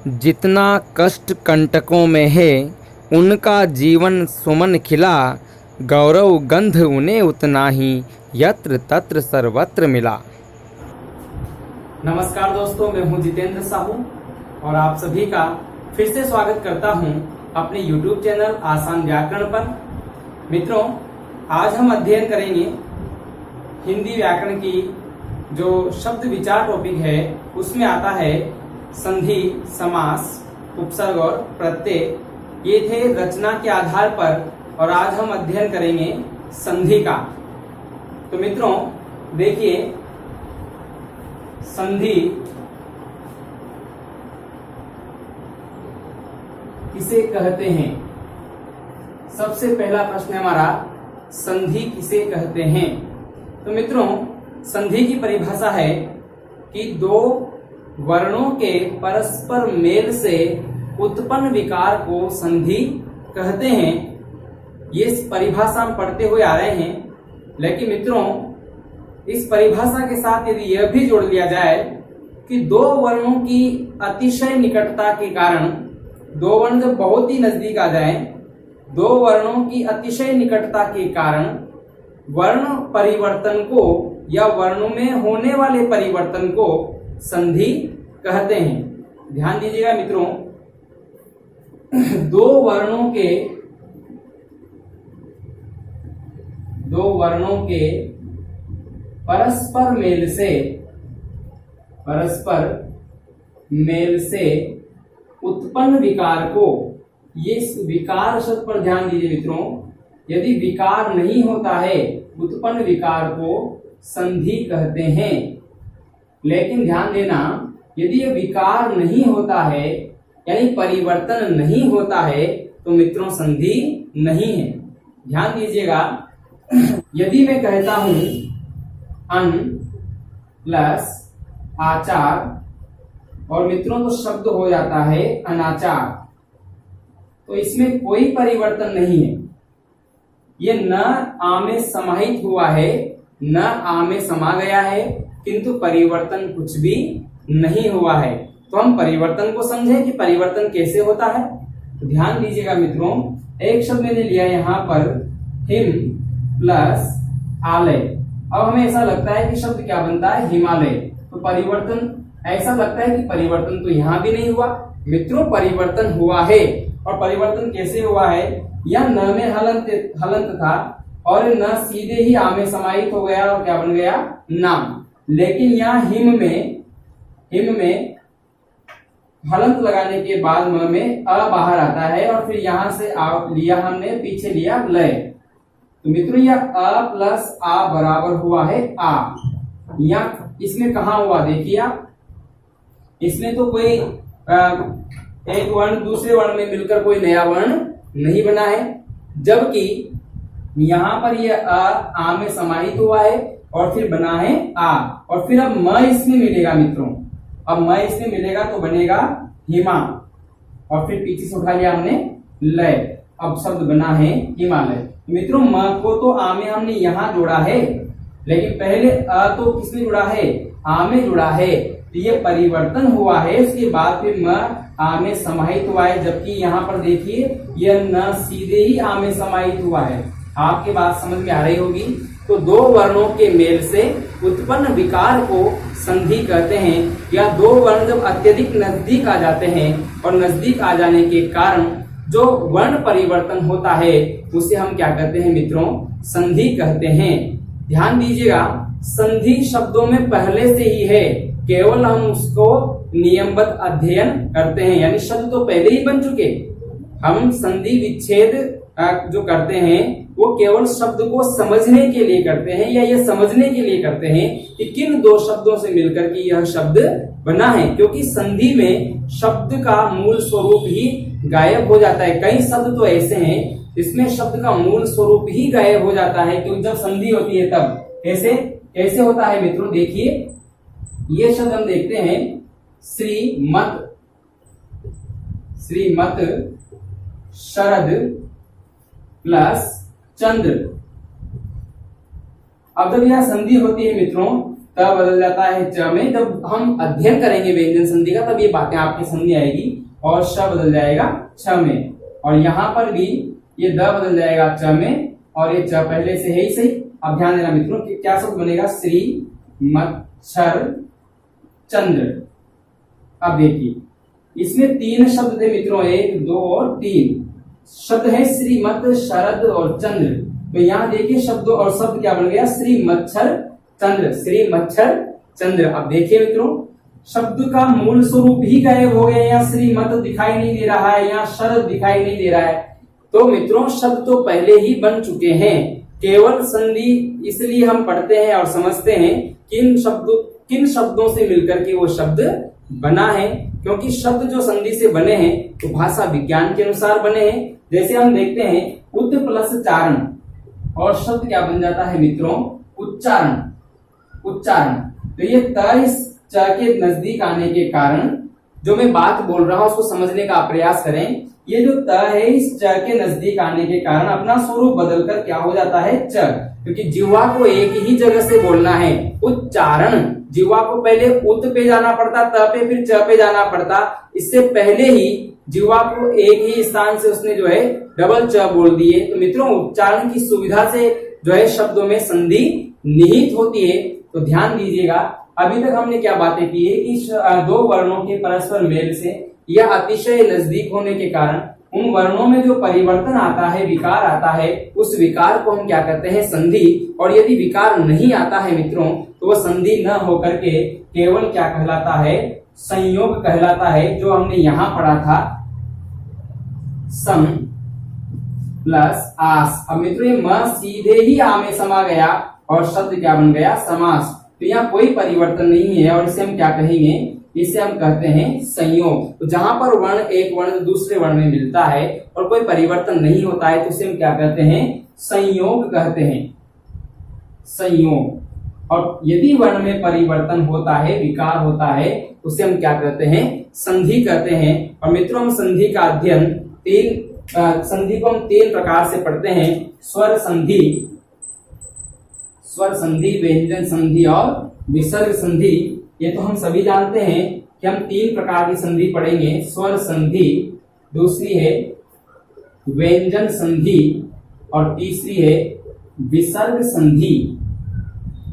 जितना कष्ट कंटकों में है, उनका जीवन सुमन खिला। गौरव गंध उन्हें उतना ही यत्र तत्र सर्वत्र मिला। नमस्कार दोस्तों, मैं हूं जितेंद्र साहू और आप सभी का फिर से स्वागत करता हूं अपने YouTube चैनल आसान व्याकरण पर। मित्रों, आज हम अध्ययन करेंगे हिंदी व्याकरण की जो शब्द विचार टॉपिक है, उसमें आता है संधि, समास, उपसर्ग और प्रत्यय। ये थे रचना के आधार पर और आज हम अध्ययन करेंगे संधि का। तो मित्रों देखिए, संधि किसे कहते हैं? सबसे पहला प्रश्न है हमारा, संधि किसे कहते हैं? तो मित्रों, संधि की परिभाषा है कि दो वर्णों के परस्पर मेल से उत्पन्न विकार को संधि कहते हैं। ये परिभाषा हम पढ़ते हुए आ रहे हैं, लेकिन मित्रों इस परिभाषा के साथ यदि यह भी जोड़ लिया जाए कि दो वर्णों की अतिशय निकटता के कारण, दो वर्ण जब बहुत ही नजदीक आ जाएं, दो वर्णों की अतिशय निकटता के कारण वर्ण परिवर्तन को या वर्णों में होने वाले परिवर्तन को संधि कहते हैं। ध्यान दीजिएगा मित्रों, दो वर्णों के परस्पर मेल से उत्पन्न विकार को, ये विकार शब्द पर ध्यान दीजिए मित्रों, यदि विकार नहीं होता है उत्पन्न विकार को संधि कहते हैं। लेकिन ध्यान देना, यदि यह विकार नहीं होता है यानी परिवर्तन नहीं होता है तो मित्रों संधि नहीं है। ध्यान दीजिएगा, यदि मैं कहता हूं अन प्लस आचार और मित्रों तो शब्द हो जाता है अनाचार, तो इसमें कोई परिवर्तन नहीं है। ये न आ में समाहित हुआ है, न आ में समा गया है, किंतु परिवर्तन कुछ भी नहीं हुआ है। तो हम परिवर्तन को समझें कि परिवर्तन कैसे होता है। तो ध्यान दीजिएगा मित्रों, एक शब्द मैंने लिया यहाँ पर हिम प्लस आलय। अब हमें ऐसा लगता है कि शब्द क्या बनता है? हिमालय। तो परिवर्तन, ऐसा लगता है कि परिवर्तन तो यहाँ भी नहीं हुआ। मित्रों परिवर्तन हुआ है, और परिवर्तन कैसे हुआ है? यह न में हलंत था और न सीधे ही आ में समाहित हो गया और क्या बन गया? नाम। लेकिन यहाँ हिम में हलंत लगाने के बाद म में अ बाहर आता है और फिर यहां से आ लिया हमने, पीछे लिया लय। तो मित्रों यह अ प्लस आ बराबर हुआ है आ। या इसमें कहा हुआ देखिए आप, इसमें तो कोई एक वर्ण दूसरे वर्ण में मिलकर कोई नया वर्ण नहीं बना है, जबकि यहाँ पर यह आ में समाहित हुआ है और फिर बना है आ, और फिर अब म इसमें मिलेगा मित्रों। अब म इसमें मिलेगा तो बनेगा हिमा, और फिर पीछे से उठा लिया हमने लय। अब शब्द बना है हिमालय। मित्रों म को तो आ में हमने यहाँ जोड़ा है, लेकिन पहले अ तो किसमें जुड़ा है? आ में जुड़ा है। तो ये परिवर्तन हुआ है, उसके बाद फिर म आ में समाहित हुआ है, जबकि यहाँ पर देखिए यह न सीधे ही आ में समाहित हुआ है। आपके बात समझ में आ रही होगी। तो दो वर्णों के मेल से उत्पन्न विकार को संधि कहते हैं, या दो वर्ण जब अत्यधिक नजदीक आ जाते हैं और नजदीक आ जाने के कारण जो वर्ण परिवर्तन होता है उसे हम क्या कहते हैं मित्रों? संधि कहते हैं। ध्यान दीजिएगा, संधि शब्दों में पहले से ही है, केवल हम उसको नियमबद्ध अध्ययन करते हैं। यानी शब्द तो पहले ही बन चुके, हम संधि विच्छेद जो करते हैं वो केवल शब्द को समझने के लिए करते हैं, या ये समझने के लिए करते हैं कि किन दो शब्दों से मिलकर के यह शब्द बना है। क्योंकि संधि में शब्द का मूल स्वरूप ही गायब हो जाता है। कई शब्द तो ऐसे हैं जिसमें शब्द का मूल स्वरूप ही गायब हो जाता है, क्योंकि जब संधि होती है तब कैसे होता है मित्रों? देखिए, ये शब्द हम देखते हैं श्रीमत शरद प्लस चंद्र। अब जब यह संधि होती है मित्रों त बदल जाता है च में। जब हम अध्ययन करेंगे व्यंजन संधि का तब ये बातें आपके समझ आएगी। और श बदल जाएगा छ में, और यहाँ पर भी ये द बदल जाएगा च में, और ये च पहले से है ही सही। अब ध्यान देना मित्रों कि क्या शब्द बनेगा, श्री मच्छर चंद्र। अब देखिए इसमें 3 शब्द थे मित्रों, 1 2 और 3 शब्द है, श्रीमत, शरद और चंद्र। तो यहाँ देखिए शब्द और शब्द क्या बन गया, श्री मच्छर चंद्र, श्री मच्छर चंद्र। अब देखिए मित्रों शब्द का मूल स्वरूप ही गायब हो गया। यहाँ श्रीमत दिखाई नहीं दे रहा है, यहाँ शरद दिखाई नहीं दे रहा है। तो मित्रों शब्द तो पहले ही बन चुके हैं, केवल संधि इसलिए हम पढ़ते हैं और समझते हैं किन शब्दों से मिलकर के वो शब्द बना है, क्योंकि शब्द जो संधि से बने हैं तो भाषा विज्ञान के अनुसार बने हैं। जैसे हम देखते हैं उत् प्लस चारण, और शब्द क्या बन जाता है मित्रों, उच्चारण। उच्चारण तो ये त इस च के नजदीक आने के कारण, जो मैं बात बोल रहा हूं उसको समझने का प्रयास करें। ये जो त है इस च के नजदीक आने के कारण अपना स्वरूप बदलकर क्या हो जाता है, च, क्योंकि जिह्वा को एक ही जगह से बोलना है। उच्चारण, जिह्वा को पहले उत पे जाना पड़ता, त पे, फिर च पे जाना पड़ता। इससे पहले ही जिह्वा को एक ही स्थान से उसने जो है डबल च बोल दिए। तो मित्रों उच्चारण की सुविधा से जो है शब्दों में संधि निहित होती है। तो ध्यान दीजिएगा अभी तक हमने क्या बातें की है कि 2 वर्णों के परस्पर मेल से या अतिशय नजदीक होने के कारण उन वर्णों में जो परिवर्तन आता है, विकार आता है, उस विकार को हम क्या कहते हैं, संधि। और यदि विकार नहीं आता है मित्रों तो वह संधि न होकर के केवल क्या कहलाता है, संयोग कहलाता है, जो हमने यहाँ पढ़ा था सम प्लस आस। अब मित्रों ये म सीधे ही आ में समा गया और शब्द क्या बन गया, समास। तो यहाँ कोई परिवर्तन नहीं है और इसे हम क्या कहेंगे, इसे हम कहते हैं संयोग। तो जहां पर वर्ण एक वर्ण दूसरे वर्ण में मिलता है और कोई परिवर्तन नहीं होता है तो इसे हम क्या कहते हैं, संयोग कहते हैं, संयोग। और यदि वर्ण में परिवर्तन होता है, विकार होता है, उसे हम क्या कहते हैं, संधि कहते हैं। और मित्रों हम संधि का अध्ययन संधि को हम 3 प्रकार से पढ़ते हैं, स्वर संधि, स्वर संधि, व्यंजन संधि और विसर्ग संधि। ये तो हम सभी जानते हैं कि हम 3 प्रकार की संधि पढ़ेंगे, स्वर संधि, दूसरी है व्यंजन संधि और तीसरी है विसर्ग संधि,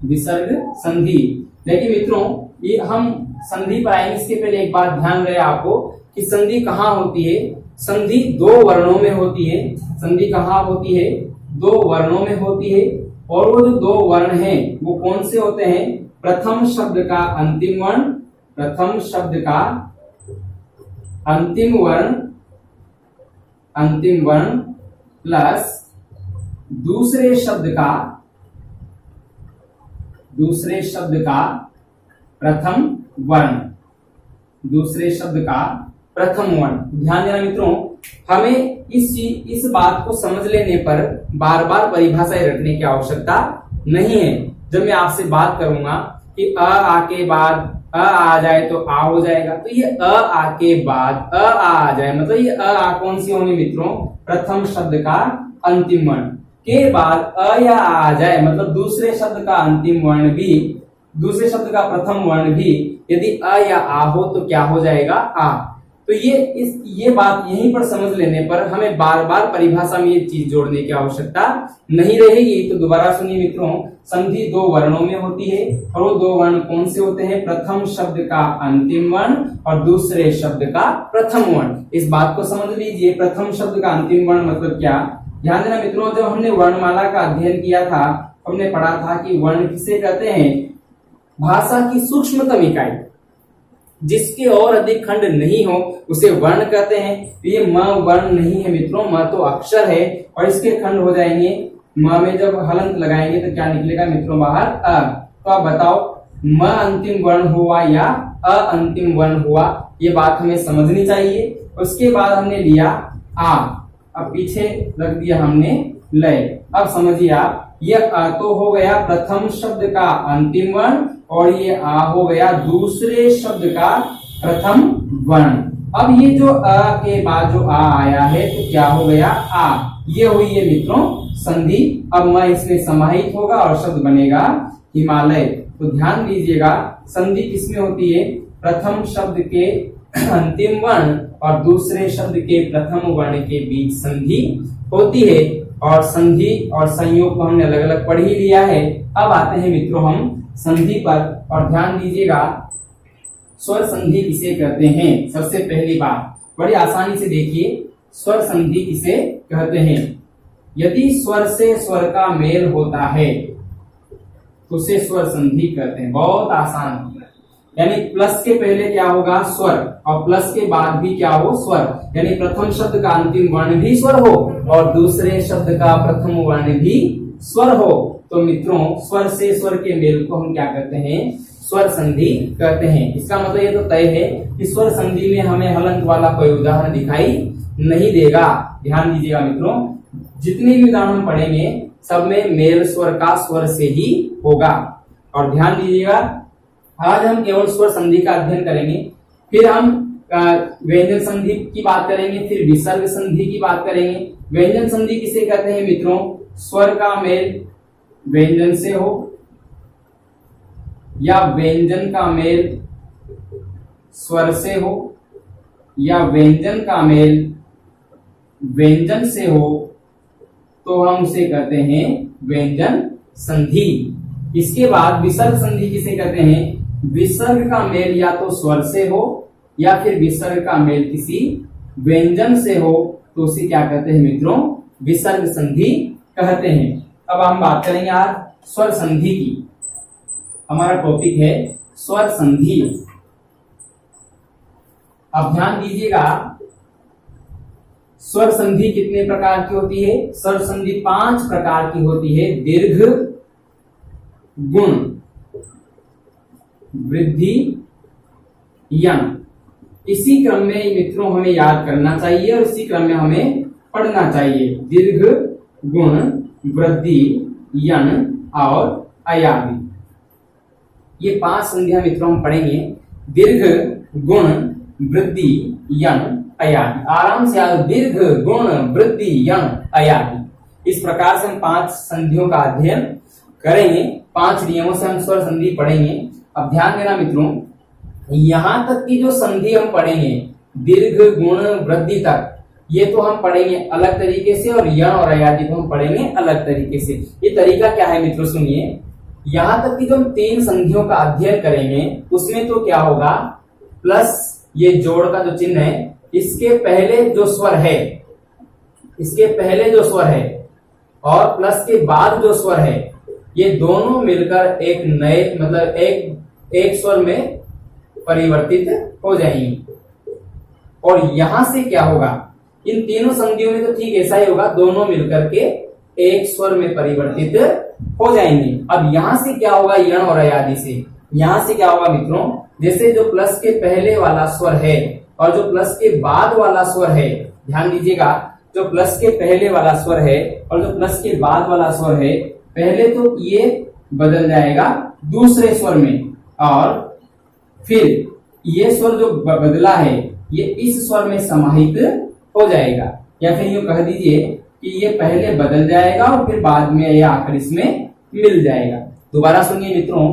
विसर्ग संधि। लेकिन मित्रों ये हम संधि पर आएंगे, इसके पहले एक बात ध्यान रहे आपको कि संधि कहाँ होती है। संधि 2 वर्णों में होती है। संधि कहाँ होती है, 2 वर्णों में होती है। और वो जो 2 वर्ण हैं वो कौन से होते हैं, प्रथम शब्द का अंतिम वर्ण, प्रथम शब्द का अंतिम वर्ण, अंतिम वर्ण प्लस दूसरे शब्द का, दूसरे शब्द का प्रथम वर्ण, दूसरे शब्द का प्रथम वर्ण। ध्यान देना मित्रों हमें इस बात को समझ लेने पर बार बार परिभाषाएं रटने की आवश्यकता नहीं है। जब मैं आपसे बात करूंगा कि अ आ के बाद अ आ जाए तो आ हो जाएगा, तो ये अ आ के बाद अ आ जाए मतलब ये अ आ कौन सी होनी मित्रों, प्रथम शब्द का अंतिम वर्ण के बाद अ या आ जाए मतलब दूसरे शब्द का अंतिम वर्ण भी, दूसरे शब्द का प्रथम वर्ण भी यदि अ या आ हो तो क्या हो जाएगा, आ। तो ये बात यहीं पर समझ लेने पर हमें बार बार परिभाषा में ये चीज जोड़ने की आवश्यकता नहीं रहेगी। तो दोबारा सुनिए मित्रों, संधि 2 वर्णों में होती है और वो 2 वर्ण कौन से होते हैं, प्रथम शब्द का अंतिम वर्ण और दूसरे शब्द का प्रथम वर्ण। इस बात को समझ लीजिए, प्रथम शब्द का अंतिम वर्ण मतलब क्या। ध्यान देना मित्रों, जब हमने वर्णमाला का अध्ययन किया था हमने पढ़ा था कि वर्ण किसे कहते हैं, भाषा की सूक्ष्मतम इकाई, जिसके और अधिक खंड नहीं हो उसे वर्ण कहते हैं। तो ये म वर्ण नहीं है मित्रों, म तो अक्षर है और इसके खंड हो जाएंगे। म में जब हलंत लगाएंगे तो क्या निकलेगा मित्रों बाहर, अ। तो आप बताओ म अंतिम वर्ण हुआ या अ अंतिम वर्ण हुआ, ये बात हमें समझनी चाहिए। उसके बाद हमने लिया आ, अब पीछे रख दिया हमने लय। अब समझिए आप, ये अ तो हो गया प्रथम शब्द का अंतिम वर्ण और ये आ हो गया दूसरे शब्द का प्रथम वर्ण। अब ये जो अ के बाद जो आ आया है तो क्या हो गया, आ। ये हुई है मित्रों संधि। अब मैं इसमें समाहित होगा और शब्द बनेगा हिमालय। तो ध्यान दीजिएगा संधि किसमें होती है, प्रथम शब्द के अंतिम वर्ण और दूसरे शब्द के प्रथम वर्ण के बीच संधि होती है। और संधि और संयोग को हमने अलग अलग पढ़ ही लिया है। अब आते हैं मित्रों हम संधि पर, और ध्यान दीजिएगा स्वर संधि किसे कहते हैं। सबसे पहली बात बड़ी आसानी से देखिए, स्वर संधि किसे कहते हैं। यदि स्वर से स्वर का मेल होता है तो उसे स्वर संधि कहते हैं। बहुत आसान, यानी प्लस के पहले क्या होगा, स्वर, और प्लस के बाद भी क्या हो, स्वर, यानी प्रथम शब्द का अंतिम वर्ण भी स्वर हो और दूसरे शब्द का प्रथम वर्ण भी स्वर हो, तो मित्रों स्वर से स्वर के मेल को हम क्या कहते हैं, स्वर संधि कहते हैं। इसका मतलब ये तो तय है कि स्वर संधि में हमें हलंत वाला कोई उदाहरण दिखाई नहीं देगा। ध्यान दीजिएगा मित्रों, जितने भी उदाहरण हम पढ़ेंगे सब में मेल स्वर का स्वर से ही होगा। और ध्यान दीजिएगा आज हम केवल स्वर संधि का अध्ययन करेंगे, फिर हम व्यंजन संधि की बात करेंगे, फिर विसर्ग संधि की बात करेंगे। व्यंजन संधि किसे कहते हैं मित्रों, स्वर का मेल व्यंजन से हो या व्यंजन का मेल स्वर से हो या व्यंजन का मेल व्यंजन से हो, तो हम उसे कहते हैं व्यंजन संधि। इसके बाद विसर्ग संधि किसे कहते हैं, विसर्ग का मेल या तो स्वर से हो या फिर विसर्ग का मेल किसी व्यंजन से हो, तो उसे क्या कहते हैं मित्रों, विसर्ग संधि कहते हैं। अब हम बात करेंगे आज स्वर संधि की। हमारा टॉपिक है स्वर संधि। अब ध्यान दीजिएगा स्वर संधि कितने प्रकार की होती है। स्वर संधि 5 प्रकार की होती है। दीर्घ, गुण, वृद्धि, यंग। इसी क्रम में मित्रों हमें याद करना चाहिए और इसी क्रम में हमें पढ़ना चाहिए। दीर्घ, गुण, वृद्धि, यंग और अयादि, ये 5 संधियां मित्रों हम पढ़ेंगे। दीर्घ, गुण, वृद्धि, यंग, अयादि। आराम से याद, दीर्घ, गुण, वृद्धि, यंग, अयादि। इस प्रकार से हम 5 संधियों का अध्ययन करेंगे। 5 नियमों से हम स्वर संधि पढ़ेंगे। अब ध्यान देना मित्रों, यहां तक की जो संधि हम पढ़ेंगे दीर्घ, गुण, वृद्धि तक, ये तो हम पढ़ेंगे अलग तरीके से और यण और अयादि को हम पढ़ेंगे अलग तरीके से। ये तरीका क्या है मित्रों सुनिए, यहां तक की जो हम 3 संधियों का अध्ययन करेंगे उसमें तो क्या होगा, प्लस ये जोड़ का जो चिन्ह है, इसके पहले जो स्वर है, इसके पहले जो स्वर है और प्लस के बाद जो स्वर है, ये दोनों मिलकर एक नए मतलब एक स्वर में परिवर्तित हो जाएंगे। और यहां से क्या होगा, इन तीनों संधियों में तो ठीक ऐसा ही होगा, दोनों मिलकर के एक स्वर में परिवर्तित हो जाएंगे। अब यहां से क्या होगा, यण और अयादि से, यहां से क्या होगा मित्रों, जैसे जो प्लस के पहले वाला स्वर है और जो प्लस के बाद वाला स्वर है, ध्यान दीजिएगा, जो प्लस के पहले वाला स्वर है और जो प्लस के बाद वाला स्वर है, पहले तो ये बदल जाएगा दूसरे स्वर में और फिर ये स्वर जो बदला है ये इस स्वर में समाहित हो जाएगा, या फिर यूं कह दीजिए कि ये पहले बदल जाएगा और फिर बाद में ये आखिर इसमें मिल जाएगा। दोबारा सुनिए मित्रों,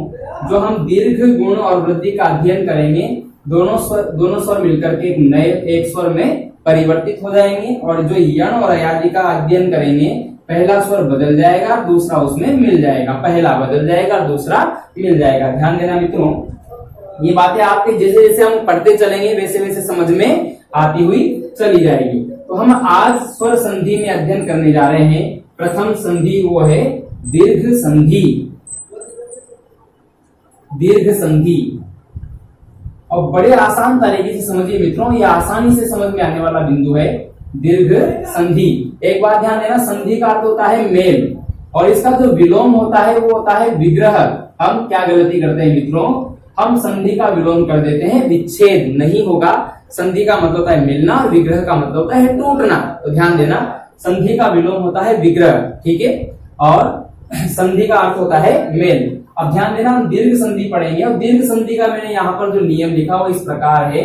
जो हम दीर्घ, गुण और वृद्धि का अध्ययन करेंगे, दोनों स्वर मिलकर के एक स्वर में परिवर्तित हो जाएंगे। और जो यण और अयादि का अध्ययन करेंगे, पहला स्वर बदल जाएगा, दूसरा उसमें मिल जाएगा, पहला बदल जाएगा, दूसरा मिल जाएगा। ध्यान देना मित्रों, ये बातें आपके जैसे जैसे हम पढ़ते चलेंगे वैसे वैसे समझ में आती हुई चली जाएगी। तो हम आज स्वर संधि में अध्ययन करने जा रहे हैं। प्रथम संधि वो है दीर्घ संधि। दीर्घ संधि और बड़े आसान तरीके से समझिए मित्रों, ये आसानी से समझ में आने वाला बिंदु है दीर्घ संधि। एक बात ध्यान देना, संधि का अर्थ होता है मेल और इसका जो विलोम होता है वो होता है विग्रह। हम क्या गलती करते हैं मित्रों, हम संधि का विलोम कर देते हैं, विच्छेद नहीं होगा। संधि का मतलब होता है मिलना और विग्रह का मतलब होता है टूटना। तो ध्यान देना, संधि का विलोम होता है विग्रह, ठीक है, और संधि का अर्थ होता है मेल। अब ध्यान देना, हम दीर्घ संधि पढ़ेंगे और दीर्घ संधि का मैंने यहाँ पर जो नियम लिखा वो इस प्रकार है,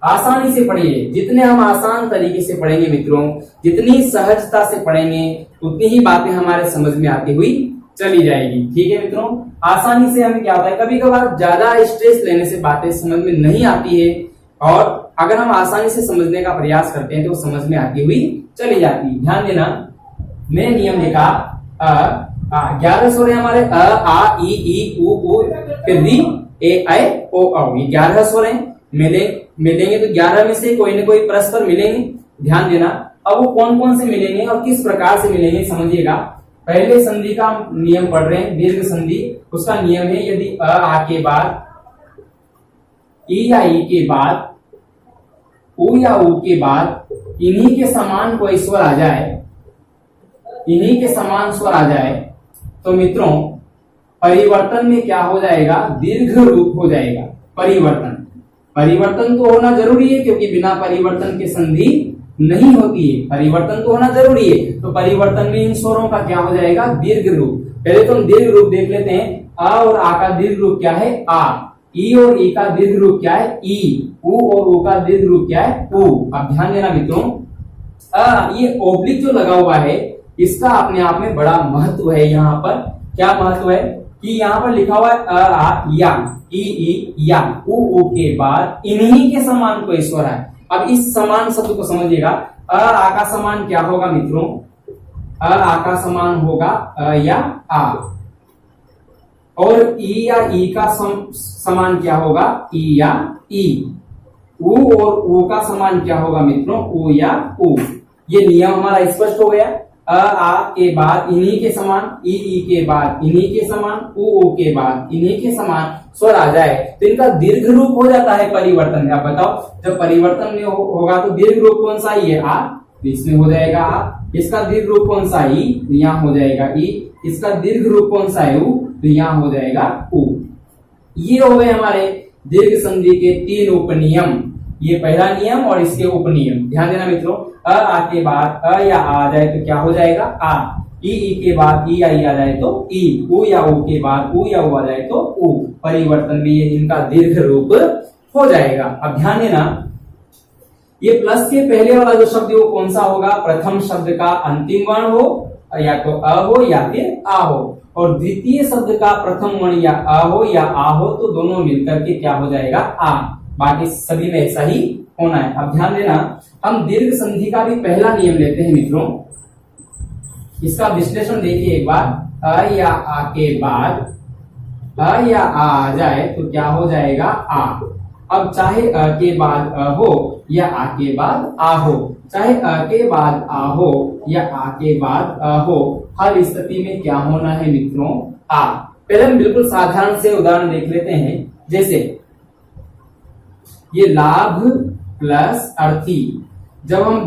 आसानी से पढ़िए। जितने हम आसान तरीके से पढ़ेंगे मित्रों, जितनी सहजता से पढ़ेंगे, उतनी ही बातें हमारे समझ में आती हुई चली जाएगी। ठीक है मित्रों, आसानी से हमें क्या होता है, कभी कभार ज्यादा स्ट्रेस लेने से बातें समझ में नहीं आती है, और अगर हम आसानी से समझने का प्रयास करते हैं तो वो समझ में आती हुई चली जाती है। ध्यान देना, मैंने नियम लिखा 11 स्वर है हमारे, अ आ ई उ फिर री ए ऐ ओ औ, ये 11 स्वर हैं। मिलेंगे तो 11 में से कोई ना कोई परस्पर मिलेंगे। ध्यान देना, अब वो कौन कौन से मिलेंगे और किस प्रकार से मिलेंगे समझिएगा। पहले संधि का नियम पढ़ रहे हैं, दीर्घ संधि। उसका नियम है, यदि अ आ के बाद, ई या ई के बाद, उ या उ के बाद इन्हीं के समान कोई स्वर आ जाए, इन्हीं के समान स्वर आ जाए, तो मित्रों परिवर्तन में क्या हो जाएगा, दीर्घ रूप हो जाएगा। परिवर्तन तो होना जरूरी है, क्योंकि बिना परिवर्तन के संधि नहीं होती है। परिवर्तन तो होना जरूरी है, तो परिवर्तन में इन स्वरों का क्या हो जाएगा, दीर्घ रूप। पहले तो हम दीर्घ रूप देख लेते हैं। अ और आ का दीर्घ रूप क्या है, आ। ई और ई का दीर्घ रूप क्या है, ई। उ और उ का दीर्घ रूप क्या है, उ। अब ध्यान देना मित्रों, ये ओब्लिक जो लगा हुआ है, इसका अपने आप में बड़ा महत्व है। यहाँ पर क्या महत्व है कि यहाँ पर लिखा हुआ है अ आ या, ई या, उ के बाद इन्हीं के समान कोई स्वर है। अब इस समान शब्द को समझिएगा। अ आ का समान क्या होगा मित्रों, अ आ का समान होगा अ या आ, और ई या ई का समान क्या होगा, ई या ई। उ और उ का समान क्या होगा मित्रों, उ या उ। ये नियम हमारा स्पष्ट हो गया। अ आ के बाद इन्हीं के समान, ई के बाद इन्हीं के समान, उ के बाद इन्हीं के समान स्वर आ जाए तो इनका दीर्घ रूप हो जाता है परिवर्तन में। अब बताओ, जब परिवर्तन में होगा तो दीर्घ रूप कौन सा ई है, आ, तो इसमें हो जाएगा आ। इसका दीर्घ रूप कौन सा, ई, तो यहाँ हो जाएगा ई। इसका दीर्घ रूप कौन सा है, उ, तो यहाँ हो जाएगा उ। ये हो गए हमारे दीर्घ संधि के 3 उपनियम। ये पहला नियम और इसके उपनियम। ध्यान देना मित्रों, अ आ के बाद अ या आ जाए तो क्या हो जाएगा, आ। ई के बाद ई या ई आ जाए तो ई। उ या उ के बाद उ या उ आ जाए तो उ। परिवर्तन में ये इनका दीर्घ रूप हो जाएगा। अब ध्यान देना, ये प्लस के पहले वाला जो शब्द है वो कौन सा होगा, प्रथम शब्द का अंतिम वर्ण हो, या तो अ हो या फिर आ हो, और द्वितीय शब्द का प्रथम वर्ण या अ हो या आ हो, तो दोनों मिलकर के क्या हो जाएगा, आ। बाकी सभी में ऐसा ही होना है। अब ध्यान देना, हम दीर्घ संधि का भी पहला नियम लेते हैं मित्रों। इसका विश्लेषण देखिए एक बार। अ या आ के बाद अ या आ जाए तो क्या हो जाएगा, आ। अब चाहे अ के बाद अ हो या आ के बाद आ हो, चाहे अ के बाद आ हो या आ के बाद अ हो, हर स्थिति में क्या होना है मित्रों, आ। पहले हम बिल्कुल साधारण से उदाहरण देख लेते हैं। जैसे ये लाभ प्लस अर्थी, जब हम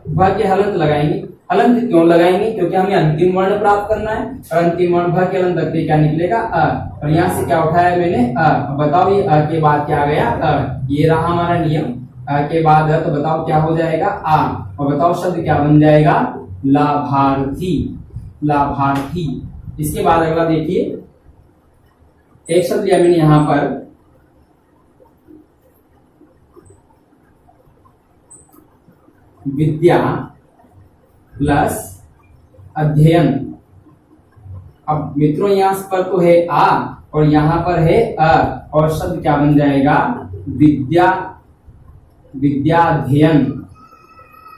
भ के हलंत लगाएंगे, हलंत क्यों लगाएंगे, क्योंकि हमें अंतिम वर्ण प्राप्त करना है, और अंतिम वर्ण भ के हलंत रखते क्या निकलेगा, अ। और यहाँ से क्या उठाया मैंने, अ। बताओ ये अ के बाद क्या आ गया, अ। ये रहा हमारा नियम। अ के बाद अ, तो बताओ क्या हो जाएगा, आ। और बताओ शब्द क्या बन जाएगा, लाभार्थी। लाभार्थी। इसके बाद अगला देखिए, एक शब्द लिया मैंने यहां पर, विद्या प्लस अध्ययन। अब मित्रों यहाँ पर तो है आ और यहाँ पर है अ, और शब्द क्या बन जाएगा, विद्या, विद्याध्ययन।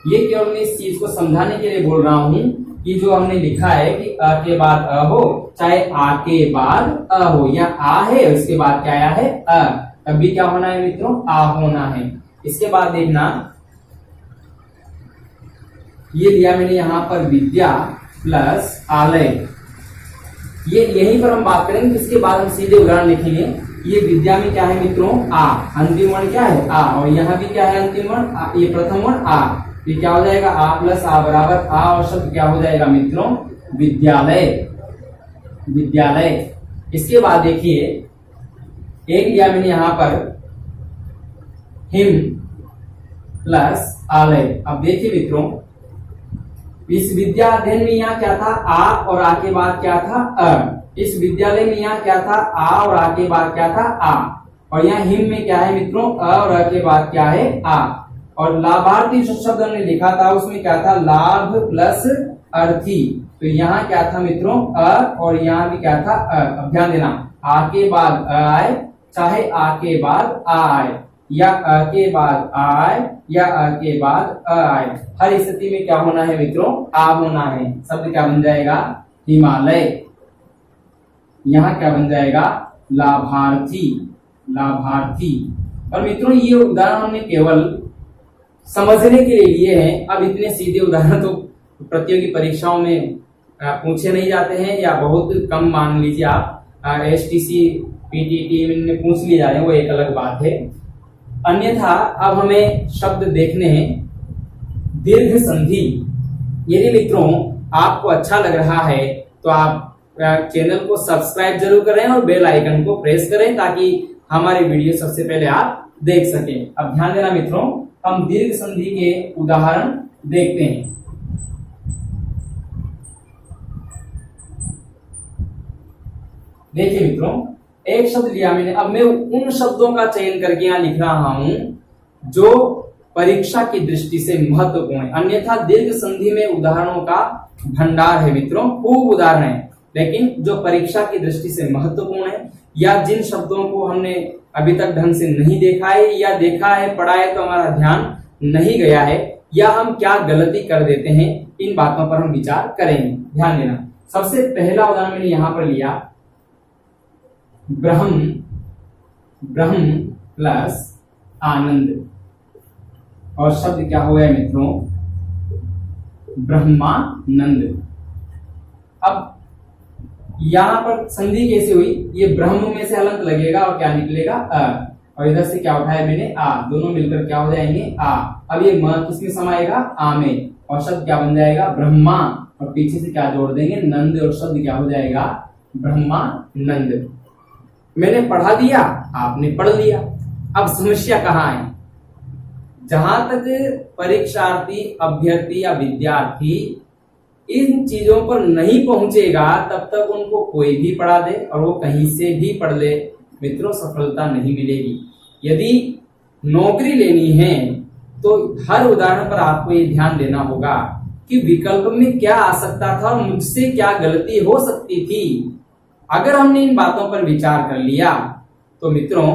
ये केवल मैं इस चीज को समझाने के लिए बोल रहा हूं कि जो हमने लिखा है कि अ के बाद अ हो, चाहे आ के बाद अ हो, या आ है उसके बाद क्या आया है, अ, तब भी क्या होना है मित्रों, आ होना है। इसके बाद देखना, ये लिया मैंने यहां पर विद्या प्लस आलय। ये यहीं पर हम बात करेंगे, इसके बाद हम सीधे उदाहरण लिखेंगे। ये विद्या में क्या है मित्रों, आ। अंतिम वर्ण क्या है, आ, और यहाँ भी क्या है अंतिम वर्ण, ये प्रथम वर्ण आ। ये क्या हो जाएगा, आ प्लस आ बराबर आ, और शब्द क्या हो जाएगा मित्रों, विद्यालय। विद्यालय। इसके बाद देखिए, एक लिया मैंने यहां पर हिम प्लस आलय। अब देखिए मित्रों, इस विद्या अध्ययन में यहाँ क्या था, आ, और आ के बाद क्या था, अ। इस विद्यालय में यहाँ क्या था, आ, और आ के बाद क्या था, आ। और यहाँ हिम में क्या है मित्रों, अ और अ के बाद क्या है, आ। और लाभार्थी जो शब्द हमने लिखा था उसमें क्या था, लाभ प्लस अर्थी। तो यहाँ क्या था मित्रों अ, और यहाँ भी क्या था अ। अब ध्यान देना, आ के बाद अ आए, चाहे आ के बाद आ आए, या अ के बाद आ आए, या अ के बाद अ आए, हर स्थिति में क्या होना है मित्रों, आ होना है। शब्द क्या बन जाएगा, हिमालय। यहाँ क्या बन जाएगा, लाभार्थी, लाभार्थी। और मित्रों ये उदाहरण हमने केवल समझने के लिए लिए हैं। अब इतने सीधे उदाहरण तो प्रतियोगी परीक्षाओं में पूछे नहीं जाते हैं, या बहुत कम मान लीजिए आप एसटीसी पीटीटी में पूछ लिए जा रहे हैं, वो एक अलग बात है। अन्यथा अब हमें शब्द देखने हैं दीर्घ संधि। यदि मित्रों आपको अच्छा लग रहा है तो आप चैनल को सब्सक्राइब जरूर करें और बेल आइकन को प्रेस करें, ताकि हमारे वीडियो सबसे पहले आप देख सकें। अब ध्यान देना मित्रों, हम दीर्घ संधि के उदाहरण देखते हैं। देखिए मित्रों, एक शब्द लिया मैंने, अब मैं उन शब्दों का चयन करके यहाँ लिख रहा हूं जो परीक्षा की दृष्टि से महत्वपूर्ण है। अन्यथा दीर्घ संधि में उदाहरणों का भंडार है मित्रों, खूब उदाहरण है, लेकिन जो परीक्षा की दृष्टि से महत्वपूर्ण है, या जिन शब्दों को हमने अभी तक ढंग से नहीं देखा है, या देखा है पढ़ा है तो हमारा ध्यान नहीं गया है, या हम क्या गलती कर देते हैं, इन बातों पर हम विचार करेंगे। ध्यान देना, सबसे पहला उदाहरण मैंने यहां पर लिया ब्रह्म, ब्रह्म प्लस आनंद, और शब्द क्या हुआ है मित्रों, ब्रह्मानंद। अब यहां पर संधि कैसे हुई, ये ब्रह्म में से हलंत लगेगा और क्या निकलेगा अ, और इधर से क्या उठाया मैंने आ, दोनों मिलकर क्या हो जाएंगे आ। अब ये म किसमें समाएगा, आ में, और शब्द क्या बन जाएगा, ब्रह्मा, और पीछे से क्या जोड़ देंगे, नंद, और शब्द क्या हो जाएगा, ब्रह्मानंद। मैंने पढ़ा दिया, आपने पढ़ लिया। अब समस्या कहाँ है, जहां तक परीक्षार्थी, अभ्यर्थी या विद्यार्थी इन चीजों पर नहीं पहुंचेगा, तब तक उनको कोई भी पढ़ा दे और वो कहीं से भी पढ़ ले, मित्रों सफलता नहीं मिलेगी। यदि नौकरी लेनी है तो हर उदाहरण पर आपको ये ध्यान देना होगा कि विकल्प में क्या आ सकता था और मुझसे क्या गलती हो सकती थी। अगर हमने इन बातों पर विचार कर लिया तो मित्रों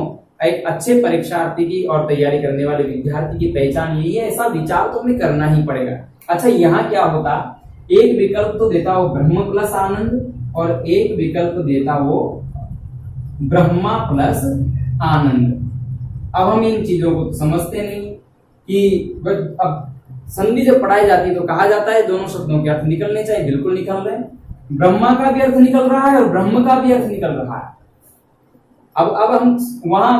एक अच्छे परीक्षार्थी की और तैयारी करने वाले विद्यार्थी की पहचान यही है, ऐसा विचार तो हमें करना ही पड़ेगा। अच्छा, यहाँ क्या होता, एक विकल्प तो देता वो ब्रह्म प्लस आनंद, और एक विकल्प देता वो ब्रह्मा प्लस आनंद। अब हम इन चीजों को समझते नहीं कि अब संधि जब पढ़ाई जाती है तो कहा जाता है दोनों शब्दों के अर्थ निकलने चाहिए, बिल्कुल निकल रहे हैं, ब्रह्मा का भी अर्थ निकल रहा है और ब्रह्म का भी अर्थ निकल रहा है। अब हम वहां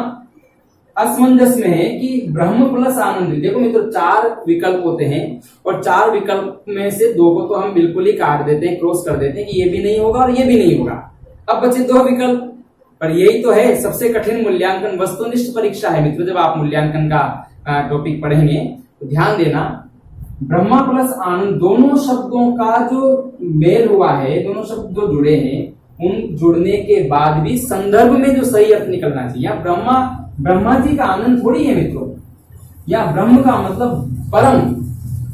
असमंजस में है कि ब्रह्म प्लस आनंद। देखो मित्रों, 4 विकल्प होते हैं और 4 विकल्प में से 2 को तो हम बिल्कुल ही काट देते हैं, क्रॉस कर देते हैं कि ये भी नहीं होगा और ये भी नहीं होगा। अब बचे 2 विकल्प, पर यही तो है सबसे कठिन मूल्यांकन, वस्तुनिष्ठ परीक्षा है मित्रों। जब आप मूल्यांकन का टॉपिक पढ़ेंगे तो ध्यान देना, ब्रह्मा प्लस आनंद दोनों शब्दों का जो मेल हुआ है, दोनों शब्द जो जुड़े हैं, उन जुड़ने के बाद भी संदर्भ में जो सही अर्थ निकलना चाहिए। ब्रह्मा जी का आनंद थोड़ी है मित्रों, या ब्रह्म का मतलब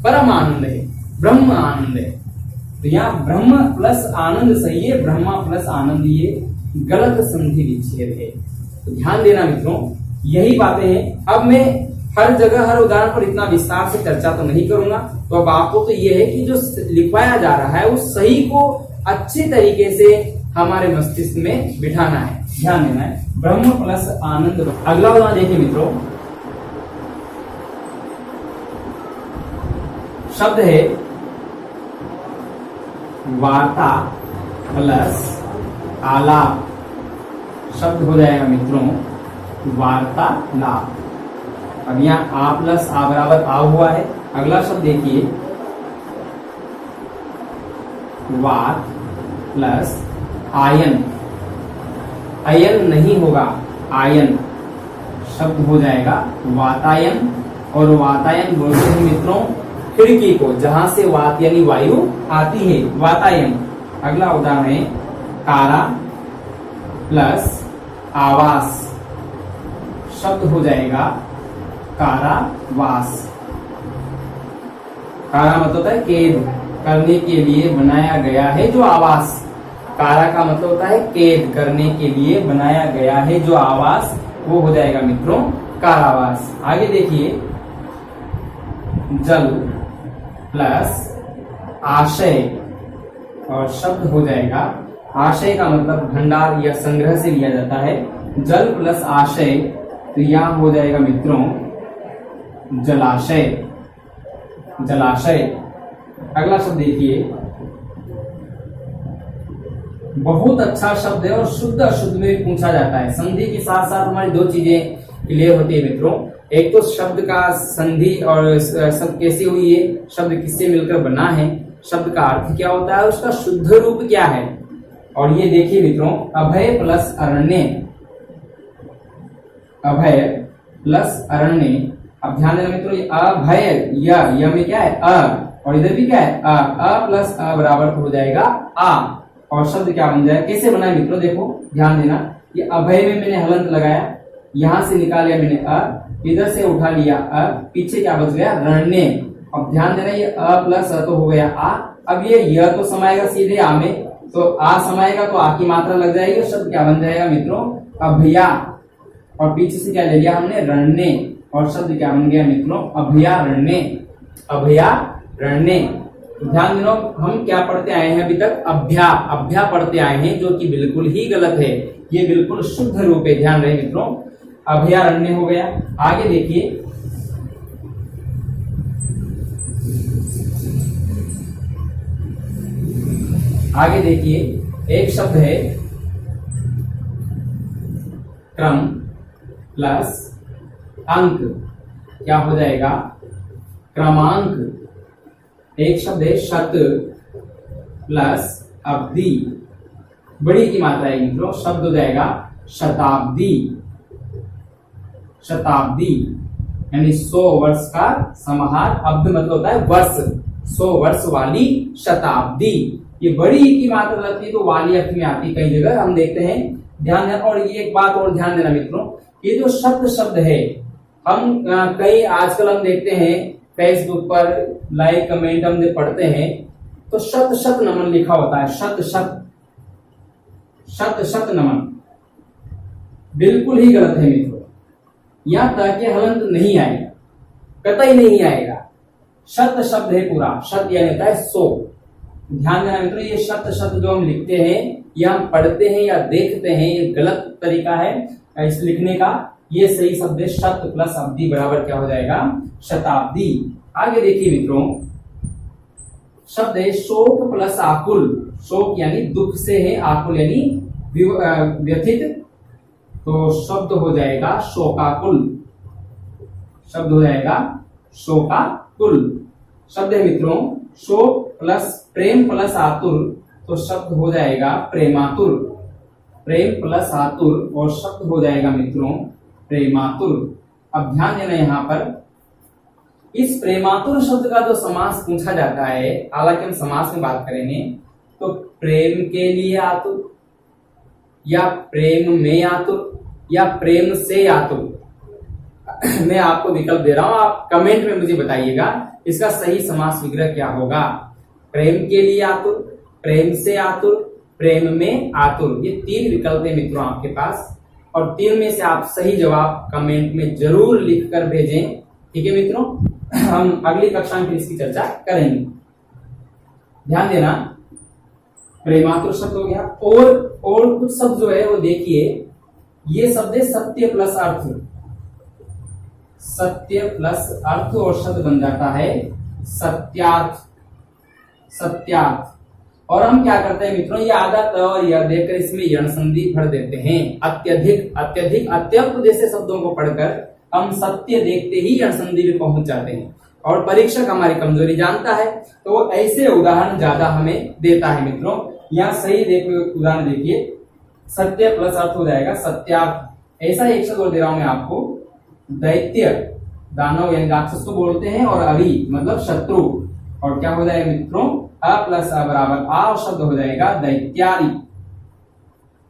परम आनंद है, ब्रह्म आनंद है। तो यहाँ ब्रह्म प्लस आनंद सही है, ब्रह्मा प्लस आनंद ये गलत संधि विच्छेद है। तो ध्यान देना मित्रों, यही बातें हैं। अब मैं हर जगह हर उदाहरण पर इतना विस्तार से चर्चा तो नहीं करूंगा, तो अब आपको तो ये है कि जो लिखवाया जा रहा है उस सही को अच्छे तरीके से हमारे मस्तिष्क में बिठाना है, ध्यान देना है। ब्रह्म प्लस आनंद। अगला उदाहरण देखिए मित्रों, शब्द है वार्ता प्लस आलाप। शब्द हो जाएगा मित्रों वार्तालाप। अब यहाँ आ प्लस आ बराबर आ हुआ है। अगला शब्द देखिए वात प्लस आयन। अयन नहीं होगा, आयन। शब्द हो जाएगा वातायन, और वातायन बोलते हैं मित्रों खिड़की को, जहां से वात यानी वायु आती है, वातायन। अगला उदाहरण है कारा प्लस आवास। शब्द हो जाएगा कारावास। कारा मतलब होता है कैद, करने के लिए बनाया गया है जो आवास। कारा का मतलब होता है कैद करने के लिए बनाया गया है जो आवास, वो हो जाएगा मित्रों कारावास। आगे देखिए, जल प्लस आशय और शब्द हो जाएगा, आशय का मतलब भंडार या संग्रह से लिया जाता है। जल प्लस आशय, तो यहां हो जाएगा मित्रों जलाशय, जलाशय। अगला शब्द देखिए, बहुत अच्छा शब्द है और शुद्ध अशुद्ध में पूछा जाता है। संधि के साथ साथ हमारी दो चीजें क्लियर होती है मित्रों, एक तो शब्द का संधि और शब्द कैसे हुई है, शब्द किससे मिलकर बना है, शब्द का अर्थ क्या होता है, उसका शुद्ध रूप क्या है। और ये देखिए मित्रों, अभय प्लस अरण्य, अभय प्लस अरण्य। अब ध्यान देना मित्रों, ये अभय य में क्या है अ, और इधर भी क्या है अ प्लस अ बराबर हो जाएगा आ, और शब्द क्या बन जाएगा, कैसे बना है मित्रों, देखो ध्यान देना, ये अभय में मैंने हलंत लगाया, यहां से निकाल लिया मैंने अ, इधर से उठा लिया अ, पीछे क्या बच गया रण्य। अब ध्यान देना, ये अ प्लस अ तो हो गया आ, अब ये य तो समाएगा सीधे आ में, तो आ समाएगा तो आ की मात्रा लग जाएगी, शब्द क्या बन जाएगा मित्रों अभया, और पीछे से क्या ले लिया हमने रण्य, और शब्द क्या बन गया मित्रों अभयारण्य, अभयारण्य। ध्यान देना, हम क्या पढ़ते आए हैं अभी तक, अभ्या पढ़ते आए हैं, जो कि बिल्कुल ही गलत है, ये बिल्कुल शुद्ध रूप है, ध्यान रहे मित्रों, अभयारण्य हो गया। आगे देखिए, आगे देखिए, एक शब्द है क्रम प्लस अंक, क्या हो जाएगा क्रमांक। एक शब्द है शत प्लस अवधि, बड़ी की मात्रा है मित्रों, शब्द हो जाएगा शताब्दी, शताब्दी यानी 100 वर्ष का समाहार, अब्द मतलब होता है वर्ष, 100 वर्ष वाली शताब्दी। ये बड़ी की मात्रा लगती है तो वाली अर्थ में आती है, कई जगह हम देखते हैं, ध्यान देना। और ये एक बात और ध्यान देना मित्रों, ये जो शब्द है, हम कई आजकल हम देखते हैं फेसबुक पर लाइक कमेंट हम पढ़ते हैं, तो शत नमन लिखा होता है, शत नमन, बिल्कुल ही गलत है मित्रों, यहां तक कि हलंत नहीं आएगा, कतई नहीं आएगा। शत शब्द है पूरा, शत यानी होता है 100। ध्यान देना मित्रों, ये शब्द जो हम लिखते हैं या हम पढ़ते हैं या देखते हैं, ये गलत तरीका है इस लिखने का। ये सही शब्द है शत प्लस अवधि बराबर क्या हो जाएगा शताब्दी। आगे देखिए मित्रों, शब्द है शोक प्लस आकुल, शोक यानी दुख से है, आकुल यानी व्यथित, तो शब्द हो जाएगा शोकाकुल, शब्द हो जाएगा शोकाकुल। शब्द है मित्रों शोक प्लस प्रेम प्लस आतुर, तो शब्द हो जाएगा प्रेमातुर, प्रेम प्लस आतुर, और शब्द हो जाएगा मित्रों प्रेमातुर। अब ध्यान देना, यहाँ पर इस प्रेमातुर शब्द का जो समास पूछा जाता है, हालांकि हम समास में बात करेंगे, तो प्रेम के लिए आतुर, या प्रेम में आतुर, या प्रेम से आतुर। मैं आपको विकल्प दे रहा हूं, आप कमेंट में मुझे बताइएगा इसका सही समास विग्रह क्या होगा। प्रेम के लिए आतुर, प्रेम से आतुर, प्रेम में आतुर, ये 3 विकल्प है मित्रों आपके पास, और 3 में से आप सही जवाब कमेंट में जरूर लिखकर भेजें, ठीक है मित्रों। हम अगली कक्षा में इसकी चर्चा करेंगे। ध्यान देना, प्रेमातुर शब्द हो गया, और कुछ शब्द जो है वो देखिए, ये शब्द है सत्य प्लस अर्थ, सत्य प्लस अर्थ, और शब्द बन जाता है सत्यार्थ, सत्यार्थ। और हम क्या करते हैं मित्रों, ये आधा त और यह देखकर इसमें यण संधि भर देते हैं। अत्यधिक, अत्यधिक, अत्यल्प जैसे शब्दों को पढ़कर हम सत्य देखते ही यण संधि में पहुंच जाते हैं, और परीक्षक हमारी कमजोरी जानता है, तो वो ऐसे उदाहरण ज्यादा हमें देता है मित्रों। यहाँ सही उदाहरण देखिए, सत्य प्लस अर्थ हो जाएगा सत्यार्थ। ऐसा एक शब्द और दे रहा हूं मैं आपको, दैत्य, दानव यानी राक्षस को बोलते हैं, और अरि मतलब शत्रु, और क्या हो जाएगा मित्रों अ प्लस अ बराबर आ, और शब्द हो जाएगा दैत्यारी,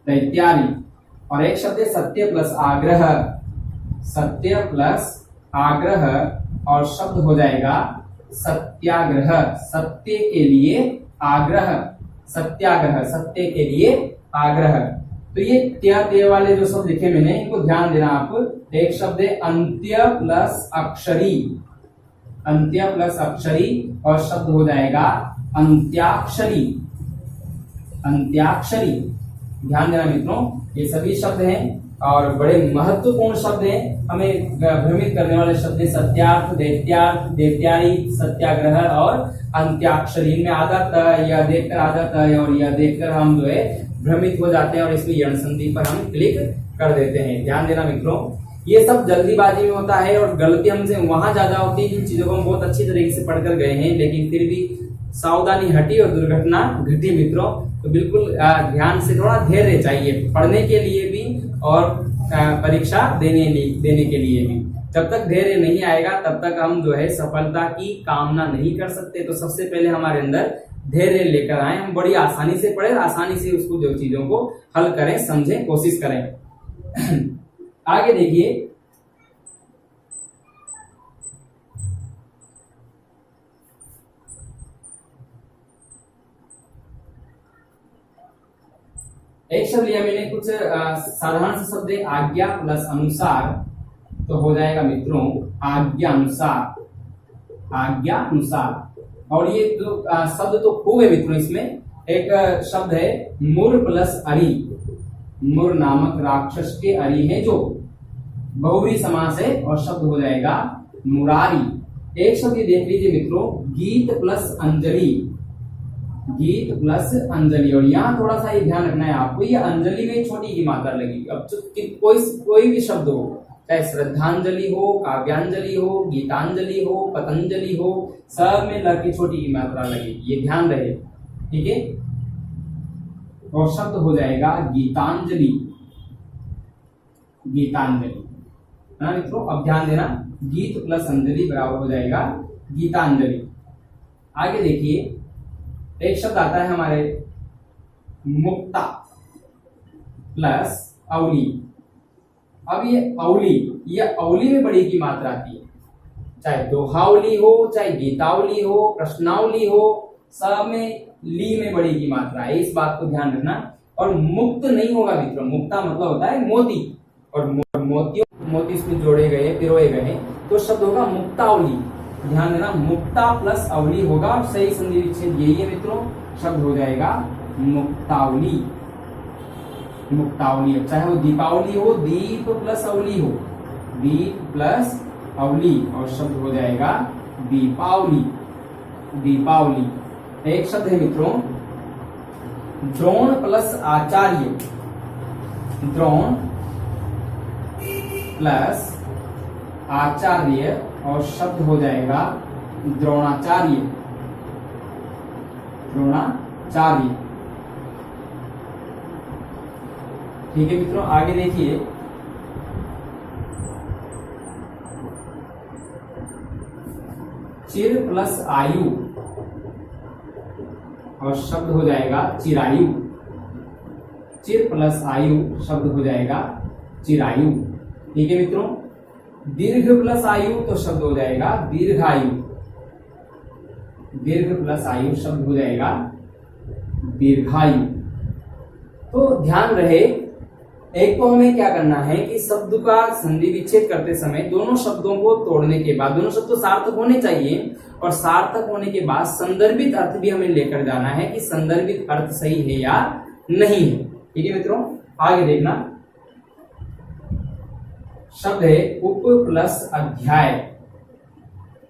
दैत्यारी। और एक शब्द है सत्य प्लस आग्रह, सत्य प्लस आग्रह, और शब्द हो जाएगा सत्याग्रह, सत्य के लिए आग्रह, सत्याग्रह, सत्य के लिए आग्रह। तो ये त्य वाले जो शब्द लिखे मैंने, इनको ध्यान देना आप। एक शब्द है अंत्य प्लस अक्षरी, अंत्य प्लस अक्षरी, और शब्द हो जाएगा अंत्याक्षरी, अंत्याक्षरी। ध्यान देना मित्रों, ये सभी शब्द हैं और बड़े महत्वपूर्ण शब्द हैं, हमें भ्रमित करने वाले शब्द हैं। सत्यार्थ, दैत्यार्थ, दैत्यारी, सत्याग्रह और अंत्याक्षरी। इनमें आधा त या देखकर आधा त और यह देखकर हम जो है भ्रमित हो जाते हैं और इसमें यण संधि पर हम क्लिक कर देते हैं। ध्यान देना मित्रों, ये सब जल्दीबाजी में होता है और गलती हमसे वहां ज्यादा होती है जिन चीजों को हम बहुत अच्छी तरीके से पढ़कर गए हैं, लेकिन फिर भी सावधानी हटी और दुर्घटना घटी मित्रों। तो बिल्कुल ध्यान से, थोड़ा धैर्य चाहिए पढ़ने के लिए भी और परीक्षा देने के लिए भी। जब तक धैर्य नहीं आएगा तब तक हम जो है सफलता की कामना नहीं कर सकते। तो सबसे पहले हमारे अंदर धैर्य लेकर आए, हम बड़ी आसानी से पढ़े, आसानी से उसको जो चीजों को हल करें, समझें, कोशिश करें। आगे देखिए, एक शब्द लिया मैंने, कुछ साधारण से शब्द है, आज्ञा प्लस अनुसार, तो हो जाएगा मित्रों आज्ञा अनुसार, आज्ञा अनुसार। और ये जो शब्द तो खूब है मित्रों, इसमें एक शब्द है मुर प्लस अरि, मुर नामक राक्षस के अरि है जो, बहुव्रीहि समास है और शब्द हो जाएगा मुरारी। एक शब्द देख लीजिए मित्रों, गीत प्लस अंजलि, गीत प्लस अंजलि। और यहाँ थोड़ा सा ये ध्यान रखना है आपको, ये अंजलि में छोटी की मात्रा लगेगी। अब कोई भी शब्द हो, चाहे श्रद्धांजलि हो, काव्यांजलि हो, गीतांजलि हो, पतंजलि हो, सब में ल की छोटी की मात्रा लगेगी, ये ध्यान रहे, ठीक है। और शब्द हो जाएगा गीतांजलि, गीतांजलि, है ना मित्रों। अब ध्यान देना, गीत प्लस अंजलि बराबर हो जाएगा गीतांजलि। आगे देखिए, एक शब्द आता है हमारे मुक्ता प्लस अवली। अब ये अवली, ये अवली में बड़ी की मात्रा आती है, चाहे दोहावली हो, चाहे गीतावली हो, प्रश्नावली हो, सब में ली में बड़ी की मात्रा है, इस बात को ध्यान रखना। और मुक्त नहीं होगा मित्रों, मुक्ता मतलब होता है मोती, और मोती इसमें जोड़े गए, पिरोए गए, तो शब्द होगा मुक्तावली। ध्यान देना, मुक्ता प्लस अवली होगा और सही संधि विच्छेद यही है मित्रों, शब्द हो जाएगा मुक्तावली, मुक्तावली। चाहे वो दीपावली हो, दीप प्लस अवली हो, दीप प्लस अवली, और शब्द हो जाएगा दीपावली, दीपावली। एक शब्द है मित्रों द्रोण प्लस आचार्य, द्रोण प्लस आचार्य, और शब्द हो जाएगा द्रोणाचार्य, द्रोणाचार्य। ठीक है मित्रों, आगे देखिए, चिर प्लस आयु, और शब्द हो जाएगा चिरायु, चिर प्लस आयु, शब्द हो जाएगा चिरायु। ठीक है मित्रों, दीर्घ प्लस आयु, तो शब्द हो जाएगा दीर्घायु, दीर्घ प्लस आयु, शब्द हो जाएगा दीर्घायु। तो ध्यान रहे, एक तो हमें क्या करना है कि शब्द का संधि विच्छेद करते समय दोनों शब्दों को तोड़ने के बाद, दोनों शब्द तो सार्थक होने चाहिए, और सार्थक होने के बाद संदर्भित अर्थ भी हमें लेकर जाना है कि संदर्भित अर्थ सही है या नहीं है। ठीक है मित्रों, आगे देखना, शब्द है उप प्लस अध्याय,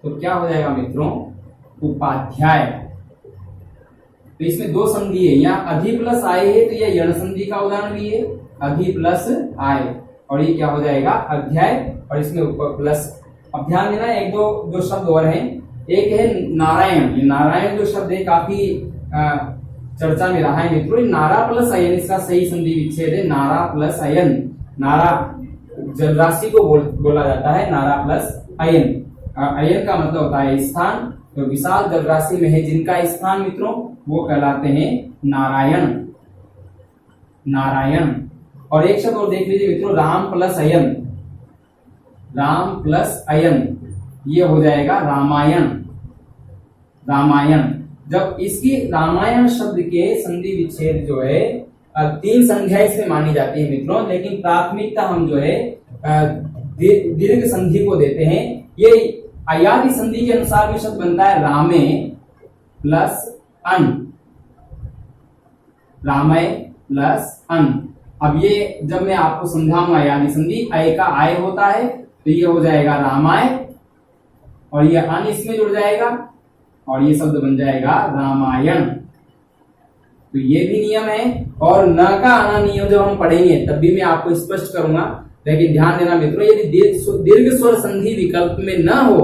तो क्या हो जाएगा मित्रों उपाध्याय। तो इसमें दो संधि है, यहाँ अधि प्लस आय है, तो यह यण संधि का उदाहरण भी है, अधि प्लस आय, और ये क्या हो जाएगा अध्याय, और इसमें उप प्लस। अब ध्यान देना, एक दो जो शब्द और हैं, एक है नारायण। ये नारायण जो शब्द है काफी चर्चा में रहा है मित्रों, नारा प्लस अयन, इसका सही संधि विच्छेद है नारा प्लस अयन। नारा जल राशि को बोला जाता है नारा प्लस अयन। अयन का मतलब होता है स्थान, तो विशाल जल राशि में है जिनका स्थान मित्रों वो कहलाते हैं नारायण, नारायण। और एक शब्द और देख लीजिए मित्रों, राम प्लस अयन, राम प्लस अयन, ये हो जाएगा रामायण, रामायण। जब इसकी रामायण शब्द के संधि विच्छेद जो है 3 संध्या इसमें मानी जाती है मित्रों, लेकिन प्राथमिकता हम जो है दीर्घ संधि को देते हैं। ये अयादि संधि के अनुसार भी शब्द बनता है रामे प्लस अन, रामय प्लस अन। अब ये जब मैं आपको समझाऊंगा अयादि संधि, अय का आय होता है तो ये हो जाएगा रामाय, और ये अन इसमें जुड़ जाएगा और ये शब्द बन जाएगा रामायण। तो ये भी नियम है, और न का आना नियम जब हम पढ़ेंगे तब भी मैं आपको स्पष्ट करूंगा। लेकिन ध्यान देना मित्रों, यदि दीर्घ स्वर संधि विकल्प में न हो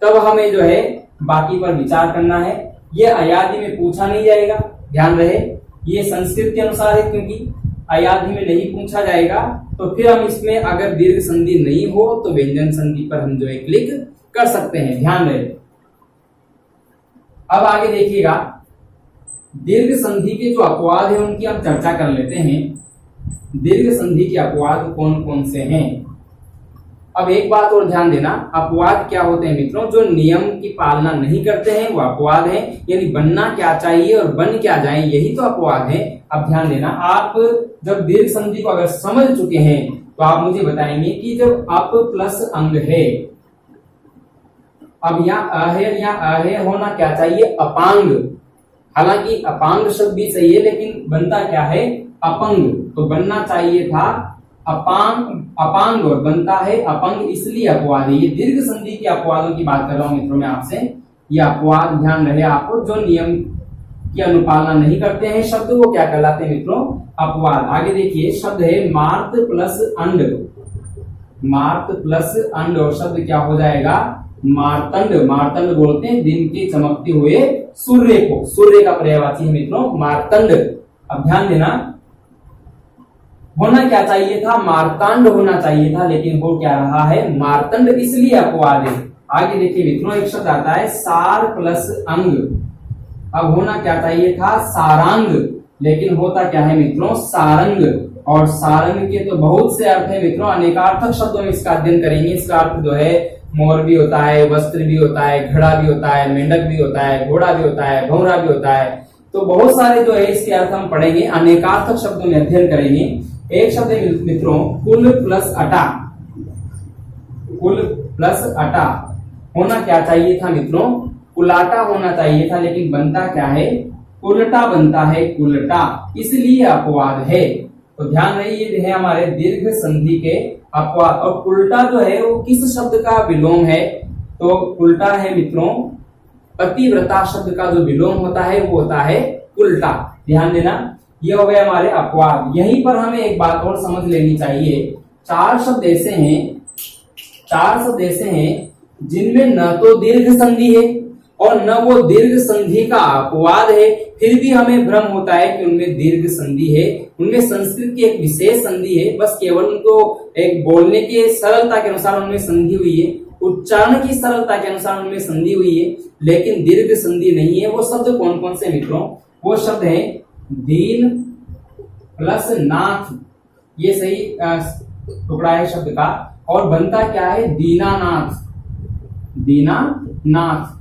तब हमें जो है बाकी पर विचार करना है। ये अयादि में पूछा नहीं जाएगा, ध्यान रहे, ये संस्कृत के अनुसार है, क्योंकि अयादि में नहीं पूछा जाएगा। तो फिर हम इसमें अगर दीर्घ संधि नहीं हो तो व्यंजन संधि पर हम जो है क्लिक कर सकते हैं, ध्यान रहे। अब आगे देखिएगा, दीर्घ संधि के जो अपवाद है उनकी हम चर्चा कर लेते हैं। दीर्घ संधि के अपवाद कौन कौन से हैं। अब एक बात और ध्यान देना, अपवाद क्या होते हैं मित्रों, जो नियम की पालना नहीं करते हैं वो अपवाद है, यानी बनना क्या चाहिए और बन क्या जाए यही तो अपवाद है। अब ध्यान देना, आप जब दीर्घ संधि को अगर समझ चुके हैं तो आप मुझे बताएंगे कि जब अप प्लस अंग है, अब यहाँ अहे होना क्या चाहिए, अपांग। हालांकि अपांग शब्द भी सही है, लेकिन बनता क्या है, अपंग। तो बनना चाहिए था अपांग और बनता है अपंग, इसलिए अपवाद है। ये दीर्घ संधि के अपवादों की बात कर रहा हूं मित्रों मैं आपसे। ये अपवाद ध्यान रहे आपको, जो नियम की अनुपालना नहीं करते हैं शब्द वो क्या कहलाते हैं मित्रों, अपवाद। आगे देखिए, शब्द है मार्त प्लस अंड, मार्त प्लस अंड, और शब्द क्या हो जाएगा, मार्तंड। मार्तंड बोलते हैं दिन के चमकते हुए सूर्य को, सूर्य का पर्यायवाची है मित्रों मार्तंड। अब ध्यान देना, होना क्या चाहिए था, मार्तांड होना चाहिए था, लेकिन हो क्या रहा है, मार्तंड, इसलिए अपवाद है। आगे देखिए मित्रों, एक शब्द आता है सार प्लस अंग। अब होना क्या चाहिए था, सारांग, लेकिन होता क्या है मित्रों, सारंग। और सारंग के तो बहुत से अर्थ है मित्रों, अनेकार्थक शब्दों में इसका अध्ययन करेंगे। इसका अर्थ जो है मोर भी होता है, वस्त्र भी होता है, घड़ा भी होता है, मेंढक भी होता है, घोड़ा भी होता है, भौरा भी होता है। तो बहुत सारे जो है इसके अर्थ हम पढ़ेंगे, अनेकार्थक शब्दों में अध्ययन करेंगे। एक शब्द है मित्रों कुल प्लस अटा, कुल प्लस अटा। होना क्या चाहिए था मित्रों, कुलाटा होना चाहिए था, लेकिन बनता क्या है, कुलटा बनता है, कुलटा, इसलिए अपवाद है। तो ध्यान रहे, ये है हमारे दीर्घ संधि के अपवाद। और उल्टा जो है वो किस शब्द का विलोम है, तो उल्टा है मित्रों पतिव्रता शब्द का जो विलोम होता है वो होता है उल्टा। ध्यान देना, ये हो गए हमारे अपवाद। यहीं पर हमें एक बात और समझ लेनी चाहिए, 4 शब्द ऐसे हैं जिनमें न तो दीर्घ संधि है और न वो दीर्घ संधि का अपवाद है, फिर भी हमें भ्रम होता है कि उनमें दीर्घ संधि है। उनमें संस्कृत की एक विशेष संधि है, बस केवल उनको एक बोलने के सरलता के अनुसार उनमें संधि हुई है, उच्चारण की सरलता के अनुसार उनमें संधि हुई है, लेकिन दीर्घ संधि नहीं है। वो शब्द कौन कौन से मित्रों, वो शब्द है दीन प्लस नाथ, ये सही टुकड़ा है शब्द का, और बनता क्या है, दीनानाथ, दीनानाथ।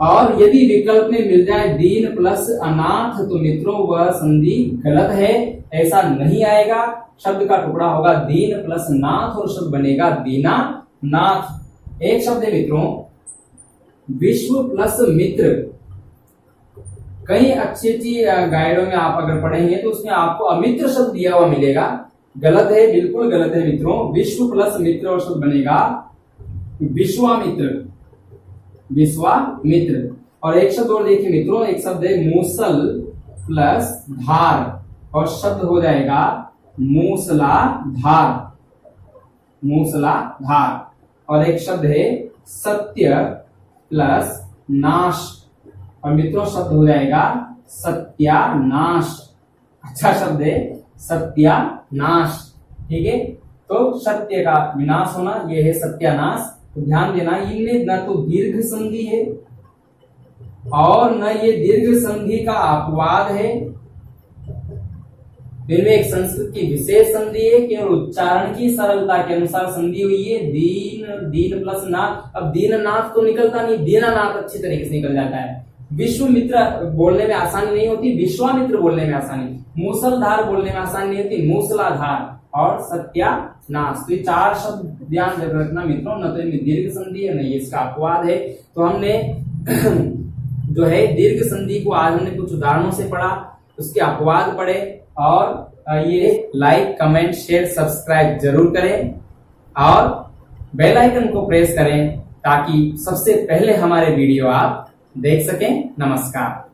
और यदि विकल्प में मिल जाए दीन प्लस अनाथ तो मित्रों वह संधि गलत है, ऐसा नहीं आएगा। शब्द का टुकड़ा होगा दीन प्लस नाथ और शब्द बनेगा दीनानाथ। एक शब्द है मित्रों विश्व प्लस मित्र। कई अच्छी गाइडों में आप अगर पढ़ेंगे तो उसमें आपको अमित्र शब्द दिया हुआ मिलेगा, गलत है, बिल्कुल गलत है मित्रों। विश्व प्लस मित्र और शब्द बनेगा विश्वामित्र, विश्वामित्र। और एक शब्द और देखिए मित्रों, एक शब्द है मूसल प्लस धार और शब्द हो जाएगा मूसलाधार, मूसलाधार। और एक शब्द है सत्य प्लस नाश और मित्रों शब्द हो जाएगा सत्यानाश। अच्छा शब्द है सत्यानाश, ठीक है। तो सत्य का विनाश होना, यह है सत्यानाश। तो ध्यान देना, इनमें न तो दीर्घ संधि है और न ये दीर्घ संधि का अपवाद है। इनमें एक संस्कृत की विशेष संधि है, केवल उच्चारण की सरलता के अनुसार संधि हुई है। दीन, दीन प्लस नाथ। अब दीननाथ तो निकलता नहीं, दीनानाथ अच्छी तरीके से निकल जाता है। विश्वामित्र बोलने में आसानी नहीं होती, विश्वामित्र बोलने में आसानी, मूसलधार बोलने में आसानी नहीं होती, मूसलाधार, और सत्यानाश। तो ये 4 शब्द ध्यान रखना मित्रों, न तो इनमें दीर्घ संधि है न ये इसका अपवाद है। तो हमने जो है दीर्घ संधि को आज हमने कुछ उदाहरणों से पढ़ा, उसके अपवाद पढ़े, और ये लाइक कमेंट शेयर सब्सक्राइब जरूर करें और बेल आइकन को प्रेस करें ताकि सबसे पहले हमारे वीडियो आप देख सकें। नमस्कार।